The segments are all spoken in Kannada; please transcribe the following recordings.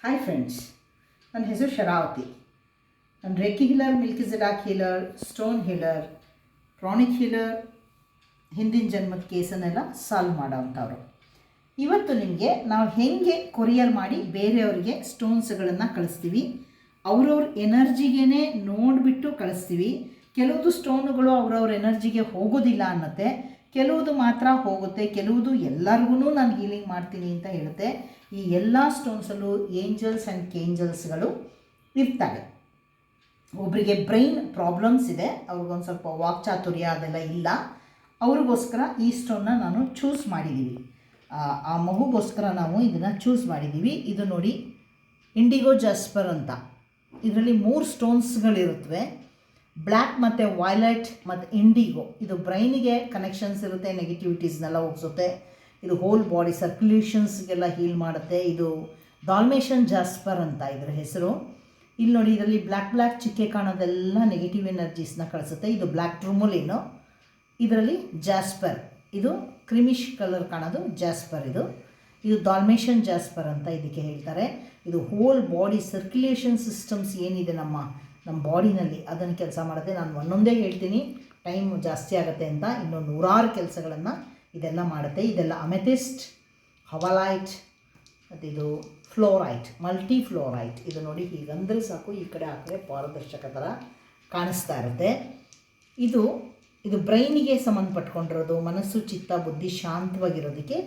ಹಾಯ್ ಫ್ರೆಂಡ್ಸ್, ನನ್ನ ಹೆಸರು ಶರಾವತಿ. ನಾನು ರೇಕಿ ಹೀಲರ್, ಮಿಲ್ಕಿ ಜಿಡಾಕ್ healer, stone healer, pranic healer, ಹಿಂದಿನ ಜನ್ಮದ ಕೇಸನ್ನೆಲ್ಲ ಸಾಲ್ವ್ ಮಾಡೋವಂಥವ್ರು. ಇವತ್ತು ನಿಮಗೆ ನಾವು ಹೇಗೆ ಕೊರಿಯರ್ ಮಾಡಿ ಬೇರೆಯವರಿಗೆ ಸ್ಟೋನ್ಸ್ಗಳನ್ನು ಕಳಿಸ್ತೀವಿ, ಅವ್ರವ್ರ ಎನರ್ಜಿಗೇ ನೋಡಿಬಿಟ್ಟು ಕಳಿಸ್ತೀವಿ. ಕೆಲವುದು ಸ್ಟೋನುಗಳು ಅವ್ರವ್ರ ಎನರ್ಜಿಗೆ ಹೋಗೋದಿಲ್ಲ ಅನ್ನತ್ತೆ, ಕೆಲವುದು ಮಾತ್ರ ಹೋಗುತ್ತೆ, ಕೆಲವುದು ಎಲ್ಲರಿಗೂ ನಾನು ಹೀಲಿಂಗ್ ಮಾಡ್ತೀನಿ ಅಂತ ಹೇಳುತ್ತೆ. ಈ ಎಲ್ಲ ಸ್ಟೋನ್ಸಲ್ಲೂ ಏಂಜಲ್ಸ್ ಆ್ಯಂಡ್ ಕೇಂಜಲ್ಸ್ಗಳು ಇರ್ತವೆ. ಒಬ್ಬರಿಗೆ ಬ್ರೈನ್ ಪ್ರಾಬ್ಲಮ್ಸ್ ಇದೆ, ಅವ್ರಿಗೊಂದು ಸ್ವಲ್ಪ ವಾಕ್ಚಾತುರ್ಯ ಅದೆಲ್ಲ ಇಲ್ಲ, ಅವ್ರಿಗೋಸ್ಕರ ಈ ಸ್ಟೋನ್ನ ನಾನು ಚೂಸ್ ಮಾಡಿದ್ದೀವಿ. ಆ ಮಗುಗೋಸ್ಕರ ನಾವು ಇದನ್ನು ಚೂಸ್ ಮಾಡಿದ್ದೀವಿ. ಇದು ನೋಡಿ, ಇಂಡಿಗೋ ಜಾಸ್ಪರ್ ಅಂತ. ಇದರಲ್ಲಿ 3 ಸ್ಟೋನ್ಸ್ಗಳಿರುತ್ತವೆ, ಬ್ಲ್ಯಾಕ್ ಮತ್ತು ವೈಲೆಟ್ ಮತ್ತು ಇಂಡಿಗೋ. ಇದು ಬ್ರೈನಿಗೆ ಕನೆಕ್ಷನ್ಸ್ ಇರುತ್ತೆ, ನೆಗೆಟಿವಿಟೀಸ್ನೆಲ್ಲ ಹೋಗಿಸುತ್ತೆ. ಇದು ಹೋಲ್ ಬಾಡಿ ಸರ್ಕ್ಯುಲೇಷನ್ಸ್ಗೆಲ್ಲ ಹೀಲ್ ಮಾಡುತ್ತೆ. ಇದು ಡಾಲ್ಮೇಷನ್ ಜಾಸ್ಪರ್ ಅಂತ ಇದರ ಹೆಸರು. ಇಲ್ಲಿ ನೋಡಿ, ಇದರಲ್ಲಿ ಬ್ಲ್ಯಾಕ್ ಚಿಕ್ಕೆ ಕಾಣೋದೆಲ್ಲ ನೆಗೆಟಿವ್ ಎನರ್ಜೀಸ್ನ ಕಳಿಸುತ್ತೆ. ಇದು ಬ್ಲ್ಯಾಕ್ ಟ್ರೂಮೋಲಿನು. ಇದರಲ್ಲಿ ಜಾಸ್ಪರ್, ಇದು ಕ್ರಿಮಿಶ್ ಕಲರ್ ಕಾಣೋದು ಜಾಸ್ಪರ್. ಇದು ಡಾಲ್ಮೇಷನ್ ಜಾಸ್ಪರ್ ಅಂತ ಇದಕ್ಕೆ ಹೇಳ್ತಾರೆ. ಇದು ಹೋಲ್ ಬಾಡಿ ಸರ್ಕ್ಯುಲೇಷನ್ ಸಿಸ್ಟಮ್ಸ್ ಏನಿದೆ ನಮ್ಮ ಬಾಡಿನಲ್ಲಿ ಅದನ್ನು ಕೆಲಸ ಮಾಡುತ್ತೆ. ನಾನು ಒಂದೊಂದೇ ಹೇಳ್ತೀನಿ, ಟೈಮ್ ಜಾಸ್ತಿ ಆಗುತ್ತೆ ಅಂತ. ಇನ್ನೂ 100 ಕೆಲಸಗಳನ್ನು ಇದೆಲ್ಲ ಮಾಡುತ್ತೆ. ಇದೆಲ್ಲ ಅಮೆಥಿಸ್ಟ್, ಹವಲೈಟ್ ಮತ್ತು ಇದು ಫ್ಲೋರೈಟ್, ಮಲ್ಟಿ ಫ್ಲೋರೈಟ್. ಇದು ನೋಡಿ, ಹೀಗಂದರೆ ಸಾಕು, ಈ ಕಡೆ ಆ ಕಡೆ ಪಾರದರ್ಶಕ ಥರ ಕಾಣಿಸ್ತಾ ಇರುತ್ತೆ. ಇದು ಬ್ರೈನಿಗೆ ಸಂಬಂಧಪಟ್ಕೊಂಡಿರೋದು. ಮನಸ್ಸು, ಚಿತ್ತ, ಬುದ್ಧಿ ಶಾಂತವಾಗಿರೋದಕ್ಕೆ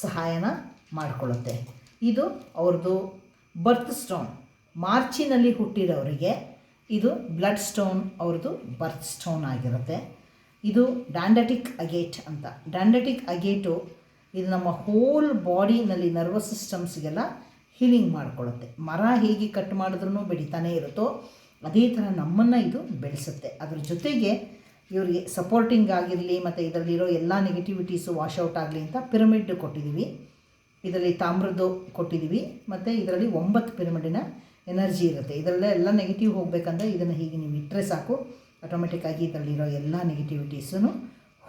ಸಹಾಯನ ಮಾಡಿಕೊಳ್ಳುತ್ತೆ. ಇದು ಅವ್ರದ್ದು ಬರ್ತ್ ಸ್ಟೋನ್. ಮಾರ್ಚಿನಲ್ಲಿ ಹುಟ್ಟಿರೋರಿಗೆ ಇದು ಬ್ಲಡ್ ಸ್ಟೋನ್, ಅವ್ರದ್ದು ಬರ್ತ್ ಸ್ಟೋನ್ ಆಗಿರುತ್ತೆ. ಇದು ಡ್ಯಾಂಡಟಿಕ್ ಅಗೇಟ್ ಅಂತ. ಡ್ಯಾಂಡಟಿಕ್ ಅಗೇಟು ಇದು ನಮ್ಮ ಹೋಲ್ ಬಾಡಿನಲ್ಲಿ ನರ್ವಸ್ ಸಿಸ್ಟಮ್ಸ್ಗೆಲ್ಲ ಹೀಲಿಂಗ್ ಮಾಡಿಕೊಳ್ಳುತ್ತೆ. ಮರ ಹೇಗೆ ಕಟ್ ಮಾಡಿದ್ರೂ ಬೆಳೀತಾನೆ ಇರುತ್ತೋ ಅದೇ ಥರ ನಮ್ಮನ್ನು ಇದು ಬೆಳೆಸುತ್ತೆ. ಅದ್ರ ಜೊತೆಗೆ ಇವರಿಗೆ ಸಪೋರ್ಟಿಂಗ್ ಆಗಿರಲಿ ಮತ್ತು ಇದರಲ್ಲಿರೋ ಎಲ್ಲ ನೆಗೆಟಿವಿಟೀಸು ವಾಶೌಟ್ ಆಗಲಿ ಅಂತ ಪಿರಮಿಡ್ ಕೊಟ್ಟಿದ್ದೀವಿ. ಇದರಲ್ಲಿ ತಾಮ್ರದ್ದು ಕೊಟ್ಟಿದ್ದೀವಿ ಮತ್ತು ಇದರಲ್ಲಿ 9 ಪಿರಮಿಡಿನ ಎನರ್ಜಿ ಇರುತ್ತೆ. ಇದರಲ್ಲೇ ಎಲ್ಲ ನೆಗೆಟಿವ್ ಹೋಗಬೇಕಂದ್ರೆ ಇದನ್ನು ಹೀಗೆ ನೀವು ಇಟ್ಟರೆ ಸಾಕು, ಆಟೋಮೆಟಿಕ್ಕಾಗಿ ಇದರಲ್ಲಿರೋ ಎಲ್ಲ ನೆಗೆಟಿವಿಟೀಸೂ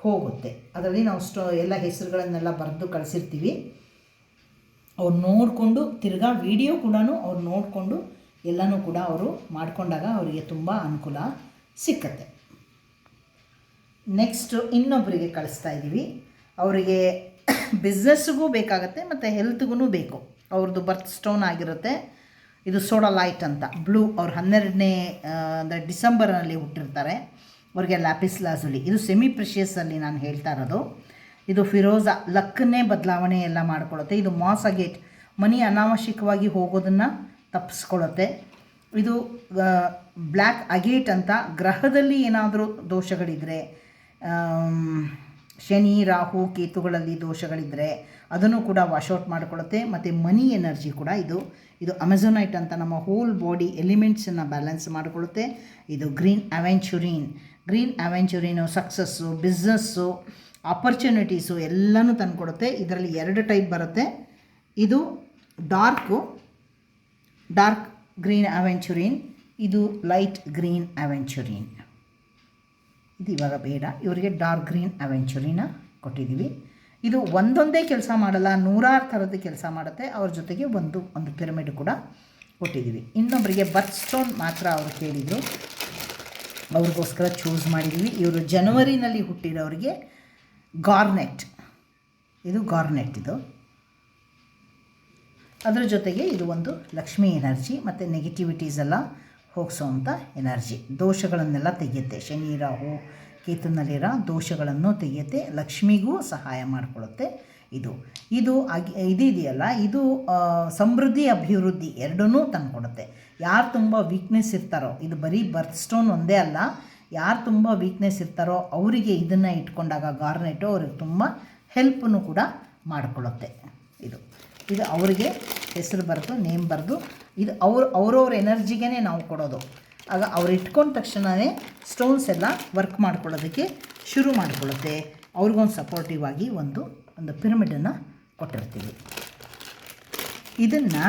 ಹೋಗುತ್ತೆ. ಅದರಲ್ಲಿ ನಾವು ಎಲ್ಲ ಹೆಸರುಗಳನ್ನೆಲ್ಲ ಬರೆದು ಕಳಿಸಿರ್ತೀವಿ. ಅವ್ರು ನೋಡಿಕೊಂಡು ತಿರ್ಗಾ ವಿಡಿಯೋ ಕೂಡ ಅವ್ರು ನೋಡಿಕೊಂಡು ಎಲ್ಲನೂ ಕೂಡ ಅವರು ಮಾಡಿಕೊಂಡಾಗ ಅವರಿಗೆ ತುಂಬ ಅನುಕೂಲ ಸಿಕ್ಕತ್ತೆ. ನೆಕ್ಸ್ಟು ಇನ್ನೊಬ್ಬರಿಗೆ ಕಳಿಸ್ತಾ ಇದ್ದೀವಿ. ಅವರಿಗೆ ಬಿಸ್ನೆಸ್ಸಿಗೂ ಬೇಕಾಗತ್ತೆ ಮತ್ತು ಹೆಲ್ತ್ಗೂ ಬೇಕು. ಅವ್ರದ್ದು ಬರ್ತ್ ಸ್ಟೋನ್ ಆಗಿರುತ್ತೆ. ಇದು ಸೋಡಲೈಟ್ ಅಂತ, ಬ್ಲೂ. ಅವ್ರು 12ನೇ ಅಂದರೆ ಡಿಸೆಂಬರ್ನಲ್ಲಿ ಹುಟ್ಟಿರ್ತಾರೆ. ಅವ್ರಿಗೆ ಲ್ಯಾಪಿಸ್ ಲಾಜುಲಿ. ಇದು ಸೆಮಿ ಪ್ರೆಷಿಯಸ್ಸಲ್ಲಿ ನಾನು ಹೇಳ್ತಾ ಇರೋದು. ಇದು ಫಿರೋಜಾ, ಲಕ್ಕನ್ನೇ ಬದಲಾವಣೆ ಎಲ್ಲ ಮಾಡಿಕೊಳ್ಳುತ್ತೆ. ಇದು ಮಾಸ್ ಅಗೇಟ್, ಮನಿ ಅನಾವಶ್ಯಕವಾಗಿ ಹೋಗೋದನ್ನು ತಪ್ಪಿಸ್ಕೊಳ್ಳುತ್ತೆ. ಇದು ಬ್ಲ್ಯಾಕ್ ಅಗೇಟ್ ಅಂತ. ಗ್ರಹದಲ್ಲಿ ಏನಾದರೂ ದೋಷಗಳಿದ್ದರೆ, ಶನಿ, ರಾಹು, ಕೇತುಗಳಲ್ಲಿ ದೋಷಗಳಿದ್ದರೆ ಅದನ್ನು ಕೂಡ ವಾಶೌಟ್ ಮಾಡಿಕೊಳ್ಳುತ್ತೆ. ಮತ್ತು ಮನಿ ಎನರ್ಜಿ ಕೂಡ ಇದು ಅಮೆಝೋನೈಟ್ ಅಂತ ನಮ್ಮ ಹೋಲ್ ಬಾಡಿ ಎಲಿಮೆಂಟ್ಸನ್ನು ಬ್ಯಾಲೆನ್ಸ್ ಮಾಡಿಕೊಳ್ಳುತ್ತೆ. ಇದು ಗ್ರೀನ್ ಅವೆಂಚುರಿನು ಸಕ್ಸಸ್ಸು, ಬಿಸ್ನೆಸ್ಸು, ಆಪರ್ಚುನಿಟೀಸು ಎಲ್ಲನೂ ತಂದುಕೊಡುತ್ತೆ. ಇದರಲ್ಲಿ 2 ಟೈಪ್ ಬರುತ್ತೆ. ಇದು ಡಾರ್ಕ್ ಗ್ರೀನ್ ಅವೆಂಚುರಿನ್, ಇದು ಲೈಟ್ ಗ್ರೀನ್ ಅವೆಂಚುರಿನ್. ಇದು ಇವಾಗ ಬೇಡ, ಇವರಿಗೆ ಡಾರ್ಕ್ ಗ್ರೀನ್ ಅವೆಂಚುರಿನ ಕೊಟ್ಟಿದ್ದೀವಿ. ಇದು ಒಂದೊಂದೇ ಕೆಲಸ ಮಾಡಲ್ಲ, 100 ಥರದ ಕೆಲಸ ಮಾಡುತ್ತೆ. ಅವ್ರ ಜೊತೆಗೆ ಒಂದು ಪಿರಮಿಡ್ ಕೂಡ ಕೊಟ್ಟಿದ್ದೀವಿ. ಇನ್ನೊಬ್ಬರಿಗೆ ಬರ್ತ್ ಸ್ಟೋನ್ ಮಾತ್ರ ಅವರು ಕೇಳಿದರು, ಅವ್ರಿಗೋಸ್ಕರ ಚೂಸ್ ಮಾಡಿದ್ದೀವಿ. ಇವರು ಜನವರಿನಲ್ಲಿ ಹುಟ್ಟಿರೋರಿಗೆ ಗಾರ್ನೆಟ್. ಇದು ಅದರ ಜೊತೆಗೆ ಇದು ಒಂದು ಲಕ್ಷ್ಮಿ ಎನರ್ಜಿ ಮತ್ತು ನೆಗೆಟಿವಿಟೀಸ್ ಎಲ್ಲ ಹೋಗಿಸೋವಂಥ ಎನರ್ಜಿ. ದೋಷಗಳನ್ನೆಲ್ಲ ತೆಗೆಯುತ್ತೆ. ಶನಿ, ರಾಹು, ಕೇತುನಲ್ಲಿರೋ ದೋಷಗಳನ್ನು ತೆಗೆಯುತ್ತೆ. ಲಕ್ಷ್ಮಿಗೂ ಸಹಾಯ ಮಾಡಿಕೊಳ್ಳುತ್ತೆ. ಇದೆಯಲ್ಲ, ಇದು ಸಮೃದ್ಧಿ, ಅಭಿವೃದ್ಧಿ ಎರಡನ್ನೂ ತಂದುಕೊಡುತ್ತೆ. ಯಾರು ತುಂಬ ವೀಕ್ನೆಸ್ ಇರ್ತಾರೋ, ಇದು ಬರೀ ಬರ್ತ್ ಸ್ಟೋನ್ ಒಂದೇ ಅಲ್ಲ, ಯಾರು ತುಂಬ ವೀಕ್ನೆಸ್ ಇರ್ತಾರೋ ಅವರಿಗೆ ಇದನ್ನು ಇಟ್ಕೊಂಡಾಗ ಗಾರ್ನೆಟು ಅವ್ರಿಗೆ ತುಂಬ ಹೆಲ್ಪನ್ನು ಕೂಡ ಮಾಡಿಕೊಳ್ಳುತ್ತೆ. ಇದು ಅವರಿಗೆ ಹೆಸರು ಬರೆದು, ನೇಮ್ ಬರೆದು, ಇದು ಅವ್ರವ್ರ ಎನರ್ಜಿಗೇ ನಾವು ಕೊಡೋದು. ಆಗ ಅವ್ರು ಇಟ್ಕೊಂಡ ತಕ್ಷಣವೇ ಸ್ಟೋನ್ಸ್ ಎಲ್ಲ ವರ್ಕ್ ಮಾಡ್ಕೊಳ್ಳೋದಕ್ಕೆ ಶುರು ಮಾಡಿಕೊಳ್ಳುತ್ತೆ. ಅವ್ರಿಗೊಂದು ಸಪೋರ್ಟಿವ್ ಆಗಿ ಒಂದು ಪಿರಮಿಡನ್ನು ಕೊಟ್ಟಿರ್ತೀವಿ. ಇದನ್ನು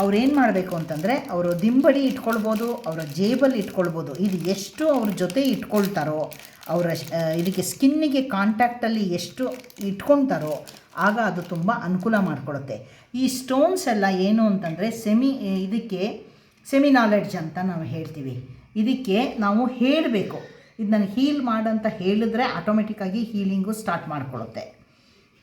ಅವ್ರೇನು ಮಾಡಬೇಕು ಅಂತಂದರೆ, ಅವರು ದಿಂಬಡಿ ಇಟ್ಕೊಳ್ಬೋದು, ಅವರ ಜೇಬಲ್ಲಿ ಇಟ್ಕೊಳ್ಬೋದು. ಇದು ಎಷ್ಟು ಅವ್ರ ಜೊತೆ ಇಟ್ಕೊಳ್ತಾರೋ, ಅವರ ಇದಕ್ಕೆ ಸ್ಕಿನ್ನಿಗೆ ಕಾಂಟ್ಯಾಕ್ಟಲ್ಲಿ ಎಷ್ಟು ಇಟ್ಕೊಳ್ತಾರೋ ಆಗ ಅದು ತುಂಬ ಅನುಕೂಲ ಮಾಡಿಕೊಡುತ್ತೆ. ಈ ಸ್ಟೋನ್ಸ್ ಎಲ್ಲ ಏನು ಅಂತಂದರೆ ಇದಕ್ಕೆ ಸೆಮಿ ನಾಲೆಡ್ಜ್ ಅಂತ ನಾವು ಹೇಳ್ತೀವಿ. ಇದಕ್ಕೆ ನಾವು ಹೇಳಬೇಕು, ಇದು ನನಗೆ ಹೀಲ್ ಮಾಡಂತ ಹೇಳಿದ್ರೆ ಆಟೋಮೆಟಿಕ್ಕಾಗಿ ಹೀಲಿಂಗು ಸ್ಟಾರ್ಟ್ ಮಾಡಿಕೊಳ್ಳುತ್ತೆ.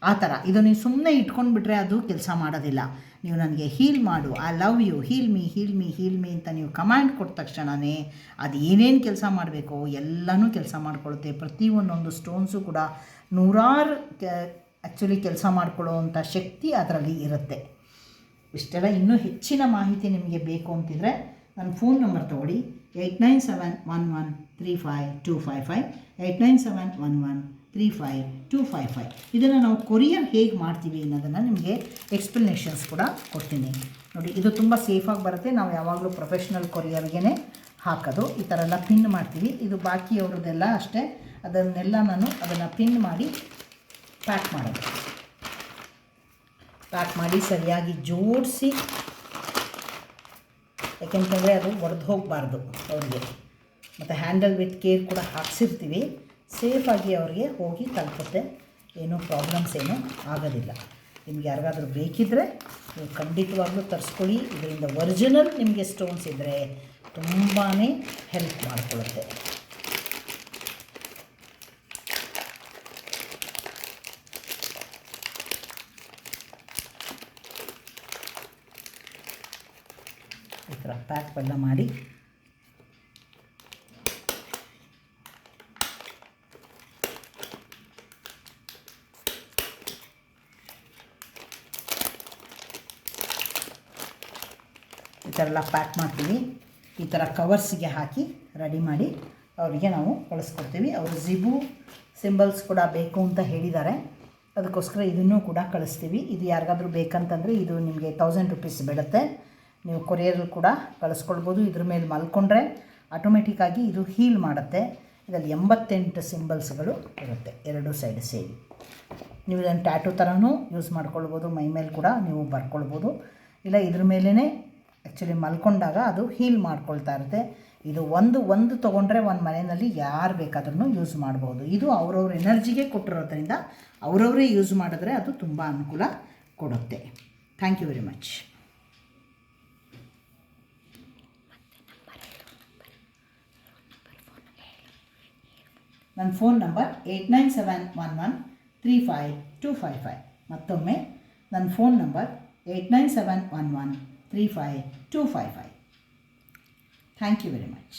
ಆ ಥರ ಇದು ನೀವು ಸುಮ್ಮನೆ ಇಟ್ಕೊಂಡ್ಬಿಟ್ರೆ ಅದು ಕೆಲಸ ಮಾಡೋದಿಲ್ಲ. ನೀವು ನನಗೆ ಹೀಲ್ ಮಾಡು, I love you, heal me heal me heal me ಅಂತ ನೀವು ಕಮಾಂಡ್ ಕೊಟ್ಟ ತಕ್ಷಣವೇ ಅದು ಏನೇನು ಕೆಲಸ ಮಾಡಬೇಕು ಎಲ್ಲನೂ ಕೆಲಸ ಮಾಡಿಕೊಳ್ಳುತ್ತೆ. ಪ್ರತಿಯೊಂದೊಂದು ಸ್ಟೋನ್ಸು ಕೂಡ ನೂರಾರು ಆ್ಯಕ್ಚುಲಿ ಕೆಲಸ ಮಾಡಿಕೊಳ್ಳುವಂಥ ಶಕ್ತಿ ಅದರಲ್ಲಿ ಇರುತ್ತೆ. ಇಷ್ಟೆಲ್ಲ ಇನ್ನೂ ಹೆಚ್ಚಿನ ಮಾಹಿತಿ ನಿಮಗೆ ಬೇಕು ಅಂತಿದ್ರೆ ನನ್ನ ಫೋನ್ ನಂಬರ್ ತೊಗೊಳ್ಳಿ, 8971135255, 8971135255. ಇದನ್ನು ನಾವು ಕೊರಿಯರ್ ಹೇಗೆ ಮಾಡ್ತೀವಿ ಅನ್ನೋದನ್ನು ನಿಮಗೆ ಎಕ್ಸ್ಪ್ಲನೇಷನ್ಸ್ ಕೂಡ ಕೊಡ್ತೀನಿ ನೋಡಿ. ಇದು ತುಂಬ ಸೇಫಾಗಿ ಬರುತ್ತೆ. ನಾವು ಯಾವಾಗಲೂ ಪ್ರೊಫೆಷ್ನಲ್ ಕೊರಿಯರ್ಗೆ ಹಾಕೋದು. ಈ ಥರ ಎಲ್ಲ ಪಿನ್ ಮಾಡ್ತೀವಿ. ಇದು ಬಾಕಿಯವ್ರದ್ದೆಲ್ಲ ಅಷ್ಟೇ, ಅದನ್ನೆಲ್ಲ ನಾನು ಅದನ್ನು ಪಿನ್ ಮಾಡಿ ಪ್ಯಾಕ್ ಮಾಡಿ ಸರಿಯಾಗಿ ಜೋಡಿಸಿ, ಯಾಕೆಂತಂದರೆ ಅದು ಒಡೆದು ಹೋಗಬಾರ್ದು ಅವ್ರಿಗೆ. ಮತ್ತು ಹ್ಯಾಂಡಲ್ ವಿತ್ ಕೇರ್ ಕೂಡ ಹಾಕ್ಸಿರ್ತೀವಿ, ಸೇಫಾಗಿ ಅವ್ರಿಗೆ ಹೋಗಿ ತಲುಪುತ್ತೆ. ಏನೂ ಪ್ರಾಬ್ಲಮ್ಸ್ ಏನೂ ಆಗೋದಿಲ್ಲ. ನಿಮ್ಗೆ ಯಾರಿಗಾದ್ರೂ ಬೇಕಿದ್ದರೆ ನೀವು ಖಂಡಿತವಾಗ್ಲೂ ತರಿಸ್ಕೊಳ್ಳಿ. ಇದರಿಂದ ಒರಿಜಿನಲ್ ನಿಮಗೆ ಸ್ಟೋನ್ಸ್ ಇದ್ದರೆ ತುಂಬಾ ಹೆಲ್ಪ್ ಮಾಡಿಕೊಳ್ಳುತ್ತೆ. ಈ ಥರ ಪ್ಯಾಕ್ ಎಲ್ಲ ಮಾಡಿ ಈ ಥರ ಎಲ್ಲ ಪ್ಯಾಕ್ ಮಾಡ್ತೀವಿ. ಈ ಥರ ಕವರ್ಸಿಗೆ ಹಾಕಿ ರೆಡಿ ಮಾಡಿ ಅವರಿಗೆ ನಾವು ಕಳಿಸ್ಕೊಡ್ತೀವಿ. ಅವರು ಜಿಬು ಸಿಂಬಲ್ಸ್ ಕೂಡ ಬೇಕು ಅಂತ ಹೇಳಿದ್ದಾರೆ, ಅದಕ್ಕೋಸ್ಕರ ಇದನ್ನು ಕೂಡ ಕಳಿಸ್ತೀವಿ. ಇದು ಯಾರಿಗಾದ್ರೂ ಬೇಕಂತಂದರೆ ಇದು ನಿಮಗೆ 1000 ರೂಪೀಸ್ ಬೀಳುತ್ತೆ. ನೀವು ಕೊರಿಯರಲ್ಲಿ ಕೂಡ ಕಳಿಸ್ಕೊಳ್ಬೋದು. ಇದ್ರ ಮೇಲೆ ಮಲ್ಕೊಂಡ್ರೆ ಆಟೋಮೆಟಿಕ್ಕಾಗಿ ಇದು ಹೀಲ್ ಮಾಡುತ್ತೆ. ಇದರಲ್ಲಿ 88 ಸಿಂಬಲ್ಸ್ಗಳು ಇರುತ್ತೆ, ಎರಡೂ ಸೈಡ್ ಸೇರಿ. ನೀವು ಇದನ್ನು ಟ್ಯಾಟೂ ಥರನೂ ಯೂಸ್ ಮಾಡ್ಕೊಳ್ಬೋದು, ಮೈ ಮೇಲೆ ಕೂಡ ನೀವು ಬರ್ಕೊಳ್ಬೋದು. ಇಲ್ಲ ಇದ್ರ ಮೇಲೇ ಆ್ಯಕ್ಚುಲಿ ಮಲ್ಕೊಂಡಾಗ ಅದು ಹೀಲ್ ಮಾಡ್ಕೊಳ್ತಾ ಇರುತ್ತೆ. ಇದು ಒಂದು ತೊಗೊಂಡ್ರೆ ಒಂದು ಮನೆಯಲ್ಲಿ ಯಾರು ಬೇಕಾದ್ರೂ ಯೂಸ್ ಮಾಡ್ಬೋದು. ಇದು ಅವ್ರವ್ರ ಎನರ್ಜಿಗೆ ಕೊಟ್ಟಿರೋದ್ರಿಂದ ಅವರವರೇ ಯೂಸ್ ಮಾಡಿದ್ರೆ ಅದು ತುಂಬ ಅನುಕೂಲ ಕೊಡುತ್ತೆ. Thank you very much. ನನ್ನ ಫೋನ್ ನಂಬರ್ 8971135255. ಮತ್ತೊಮ್ಮೆ ನನ್ನ phone number 8971135255. Thank you very much.